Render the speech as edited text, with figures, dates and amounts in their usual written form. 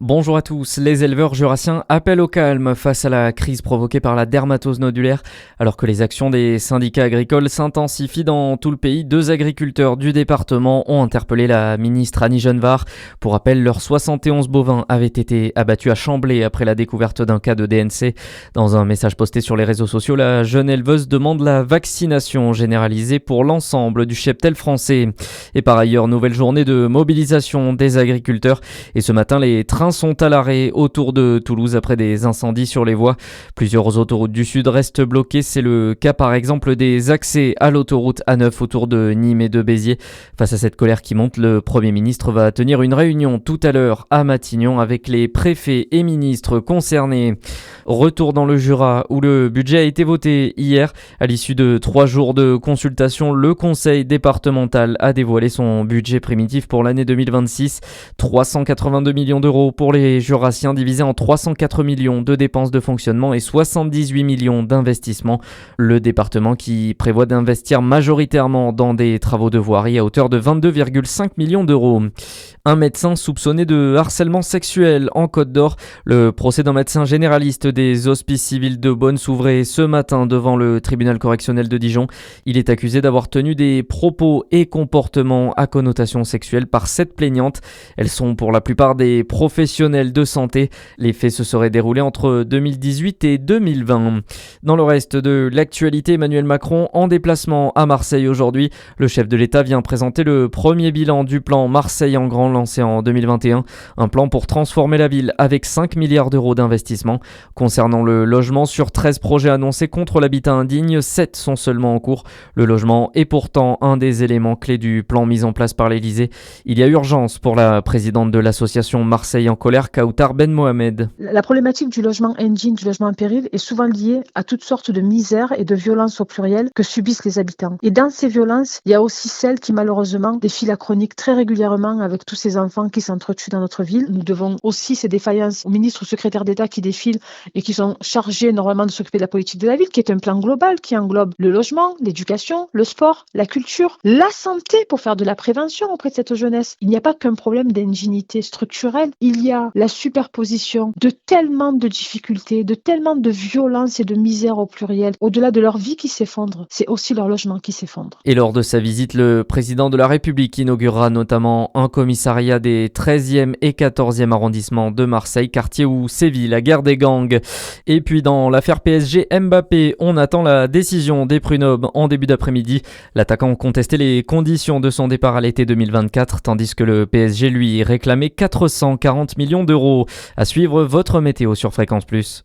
Bonjour à tous, les éleveurs jurassiens appellent au calme face à la crise provoquée par la dermatose nodulaire. Alors que les actions des syndicats agricoles s'intensifient dans tout le pays, 2 agriculteurs du département ont interpellé la ministre Annie Genevard. Pour rappel, leurs 71 bovins avaient été abattus à Chamblay après la découverte d'un cas de DNC. Dans un message posté sur les réseaux sociaux, la jeune éleveuse demande la vaccination généralisée pour l'ensemble du cheptel français. Et par ailleurs, nouvelle journée de mobilisation des agriculteurs. Et ce matin, les trains sont à l'arrêt autour de Toulouse après des incendies sur les voies. Plusieurs autoroutes du sud restent bloquées. C'est le cas par exemple des accès à l'autoroute A9 autour de Nîmes et de Béziers. Face à cette colère qui monte, le Premier ministre va tenir une réunion tout à l'heure à Matignon avec les préfets et ministres concernés. Retour dans le Jura où le budget a été voté hier. À l'issue de 3 jours de consultation, le conseil départemental a dévoilé son budget primitif pour l'année 2026. 382 millions d'euros pour les Jurassiens, divisé en 304 millions de dépenses de fonctionnement et 78 millions d'investissements. Le département qui prévoit d'investir majoritairement dans des travaux de voirie à hauteur de 22,5 millions d'euros. Un médecin soupçonné de harcèlement sexuel en Côte d'Or. Le procès d'un médecin généraliste des hospices civils de Beaune s'ouvrait ce matin devant le tribunal correctionnel de Dijon. Il est accusé d'avoir tenu des propos et comportements à connotation sexuelle par 7 plaignantes. Elles sont pour la plupart des professionnels de santé. Les faits se seraient déroulés entre 2018 et 2020. Dans le reste de l'actualité, Emmanuel Macron en déplacement à Marseille aujourd'hui. Le chef de l'État vient présenter le premier bilan du plan Marseille en grand lancé en 2021. Un plan pour transformer la ville avec 5 milliards d'euros d'investissement. Concernant le logement, sur 13 projets annoncés contre l'habitat indigne, 7 sont seulement en cours. Le logement est pourtant un des éléments clés du plan mis en place par l'Élysée. Il y a urgence pour la présidente de l'association Marseille en colère, Kautar Ben Mohamed. La problématique du logement indigne, du logement en péril, est souvent liée à toutes sortes de misères et de violences au pluriel que subissent les habitants. Et dans ces violences, il y a aussi celles qui malheureusement défient la chronique très régulièrement avec tous ces enfants qui s'entretuent dans notre ville. Nous devons aussi ces défaillances aux ministres ou secrétaires d'État qui défilent et qui sont chargés normalement de s'occuper de la politique de la ville, qui est un plan global qui englobe le logement, l'éducation, le sport, la culture, la santé pour faire de la prévention auprès de cette jeunesse. Il n'y a pas qu'un problème d'indignité structurelle, il y a la superposition de tellement de difficultés, de tellement de violence et de misère au pluriel. Au-delà de leur vie qui s'effondre, c'est aussi leur logement qui s'effondre. Et lors de sa visite, le président de la République inaugurera notamment un commissariat des 13e et 14e arrondissements de Marseille, quartier où sévit la guerre des gangs. Et puis dans l'affaire PSG Mbappé, on attend la décision des prun'hommes en début d'après-midi. L'attaquant contestait les conditions de son départ à l'été 2024, tandis que le PSG lui réclamait 440 millions d'euros. À suivre votre météo sur Fréquence Plus.